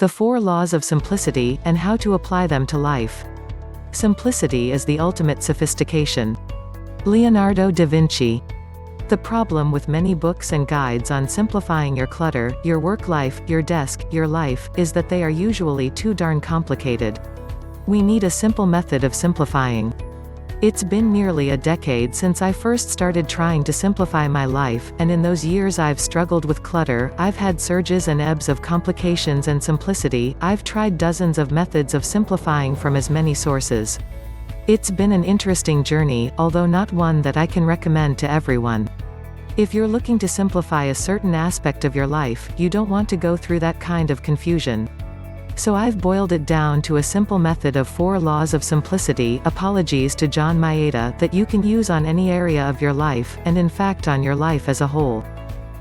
The 4 laws of simplicity, and how to apply them to life. Simplicity is the ultimate sophistication. Leonardo da Vinci. The problem with many books and guides on simplifying your clutter, your work life, your desk, your life, is that they are usually too darn complicated. We need a simple method of simplifying. It's been nearly a decade since I first started trying to simplify my life, and in those years I've struggled with clutter, I've had surges and ebbs of complications and simplicity, I've tried dozens of methods of simplifying from as many sources. It's been an interesting journey, although not one that I can recommend to everyone. If you're looking to simplify a certain aspect of your life, you don't want to go through that kind of confusion. So I've boiled it down to a simple method of 4 laws of simplicity, apologies to John Maeda, that you can use on any area of your life, and in fact on your life as a whole.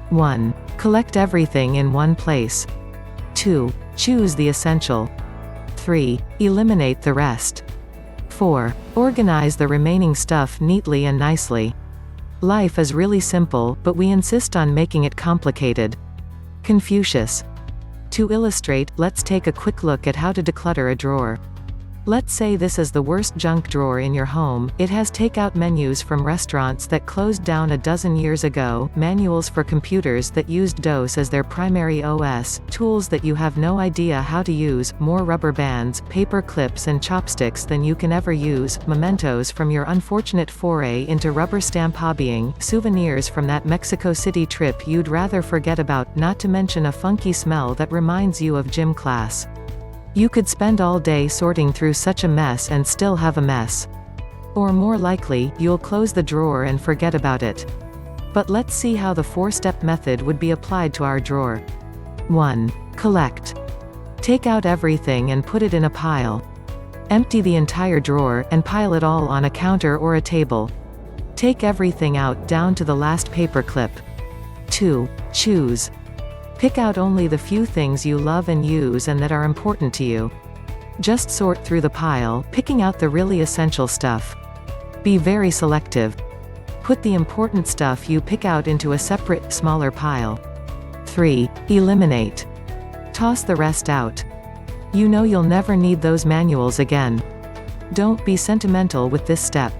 1. Collect everything in one place. 2. Choose the essential. 3. Eliminate the rest. 4. Organize the remaining stuff neatly and nicely. Life is really simple, but we insist on making it complicated. Confucius. To illustrate, let's take a quick look at how to declutter a drawer. Let's say this is the worst junk drawer in your home. It has takeout menus from restaurants that closed down a dozen years ago, manuals for computers that used DOS as their primary OS, tools that you have no idea how to use, more rubber bands, paper clips and chopsticks than you can ever use, mementos from your unfortunate foray into rubber stamp hobbying, souvenirs from that Mexico City trip you'd rather forget about, not to mention a funky smell that reminds you of gym class. You could spend all day sorting through such a mess and still have a mess. Or more likely, you'll close the drawer and forget about it. But let's see how the 4-step method would be applied to our drawer. 1. Collect. Take out everything and put it in a pile. Empty the entire drawer, and pile it all on a counter or a table. Take everything out down to the last paper clip. 2. Choose. Pick out only the few things you love and use and that are important to you. Just sort through the pile, picking out the really essential stuff. Be very selective. Put the important stuff you pick out into a separate, smaller pile. 3. Eliminate. Toss the rest out. You know you'll never need those manuals again. Don't be sentimental with this step.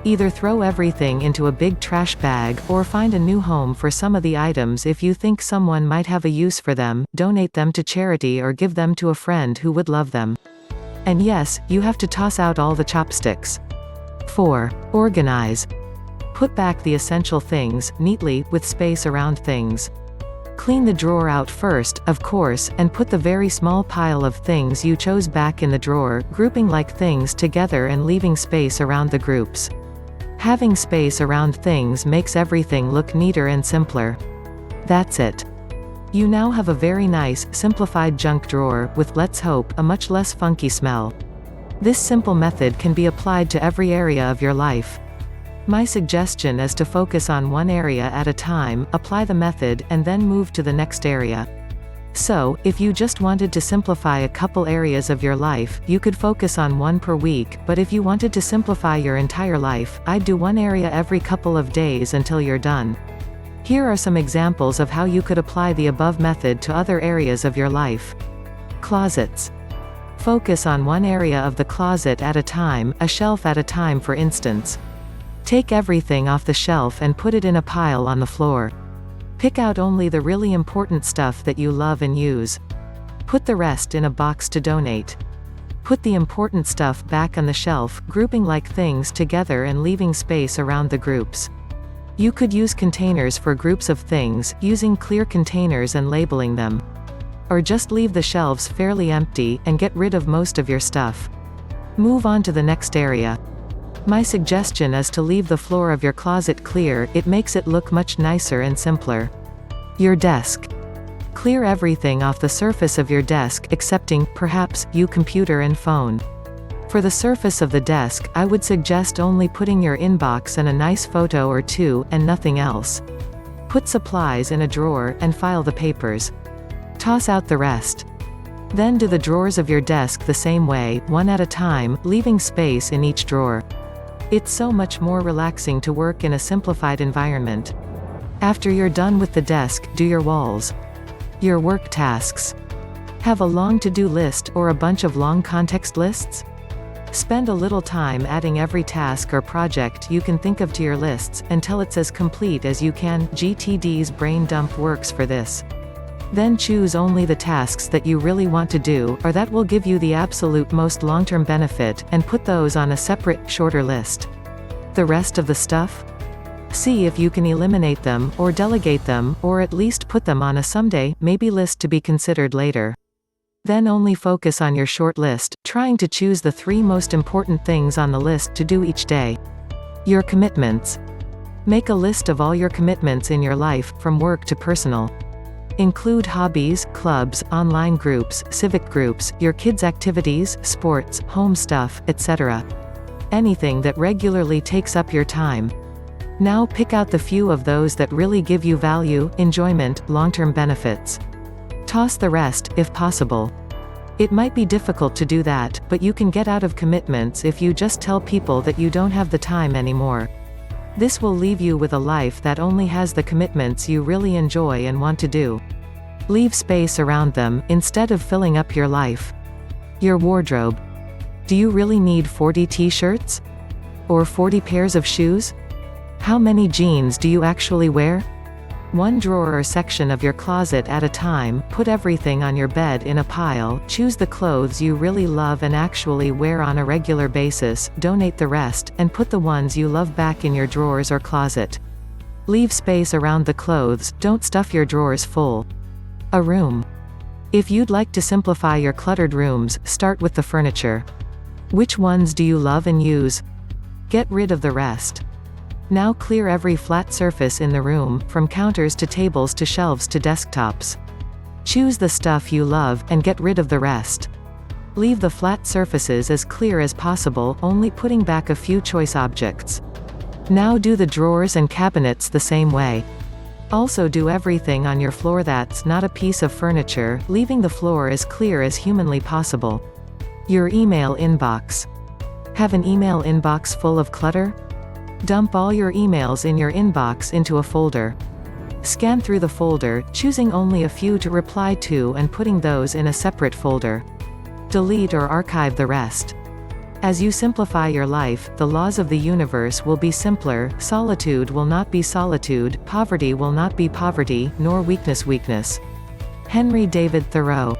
Either throw everything into a big trash bag, or find a new home for some of the items if you think someone might have a use for them, donate them to charity or give them to a friend who would love them. And yes, you have to toss out all the chopsticks. 4. Organize. Put back the essential things, neatly, with space around things. Clean the drawer out first, of course, and put the very small pile of things you chose back in the drawer, grouping like things together and leaving space around the groups. Having space around things makes everything look neater and simpler. That's it. You now have a very nice, simplified junk drawer, with, let's hope, a much less funky smell. This simple method can be applied to every area of your life. My suggestion is to focus on one area at a time, apply the method, and then move to the next area. So, if you just wanted to simplify a couple areas of your life, you could focus on one per week, but if you wanted to simplify your entire life, I'd do one area every couple of days until you're done. Here are some examples of how you could apply the above method to other areas of your life. Closets. Focus on one area of the closet at a time, a shelf at a time for instance. Take everything off the shelf and put it in a pile on the floor. Pick out only the really important stuff that you love and use. Put the rest in a box to donate. Put the important stuff back on the shelf, grouping like things together and leaving space around the groups. You could use containers for groups of things, using clear containers and labeling them. Or just leave the shelves fairly empty, and get rid of most of your stuff. Move on to the next area. My suggestion is to leave the floor of your closet clear, it makes it look much nicer and simpler. Your desk. Clear everything off the surface of your desk, excepting, perhaps, your computer and phone. For the surface of the desk, I would suggest only putting your inbox and a nice photo or two, and nothing else. Put supplies in a drawer, and file the papers. Toss out the rest. Then do the drawers of your desk the same way, one at a time, leaving space in each drawer. It's so much more relaxing to work in a simplified environment. After you're done with the desk, do your walls. Your work tasks. Have a long to-do list or a bunch of long context lists? Spend a little time adding every task or project you can think of to your lists, until it's as complete as you can. GTD's brain dump works for this. Then choose only the tasks that you really want to do, or that will give you the absolute most long-term benefit, and put those on a separate, shorter list. The rest of the stuff? See if you can eliminate them, or delegate them, or at least put them on a someday, maybe list to be considered later. Then only focus on your short list, trying to choose the 3 most important things on the list to do each day. Your commitments. Make a list of all your commitments in your life, from work to personal. Include hobbies, clubs, online groups, civic groups, your kids' activities, sports, home stuff, etc. Anything that regularly takes up your time. Now pick out the few of those that really give you value, enjoyment, long-term benefits. Toss the rest, if possible. It might be difficult to do that, but you can get out of commitments if you just tell people that you don't have the time anymore. This will leave you with a life that only has the commitments you really enjoy and want to do. Leave space around them, instead of filling up your life. Your wardrobe. Do you really need 40 t-shirts? Or 40 pairs of shoes? How many jeans do you actually wear? One drawer or section of your closet at a time. Put everything on your bed in a pile, choose the clothes you really love and actually wear on a regular basis, donate the rest, and put the ones you love back in your drawers or closet. Leave space around the clothes, don't stuff your drawers full. A room. If you'd like to simplify your cluttered rooms, start with the furniture. Which ones do you love and use? Get rid of the rest. Now clear every flat surface in the room, from counters to tables to shelves to desktops. Choose the stuff you love, and get rid of the rest. Leave the flat surfaces as clear as possible, only putting back a few choice objects. Now do the drawers and cabinets the same way. Also do everything on your floor that's not a piece of furniture, leaving the floor as clear as humanly possible. Your email inbox. Have an email inbox full of clutter? Dump all your emails in your inbox into a folder. Scan through the folder, choosing only a few to reply to and putting those in a separate folder. Delete or archive the rest. As you simplify your life, the laws of the universe will be simpler, solitude will not be solitude, poverty will not be poverty, nor weakness weakness. Henry David Thoreau.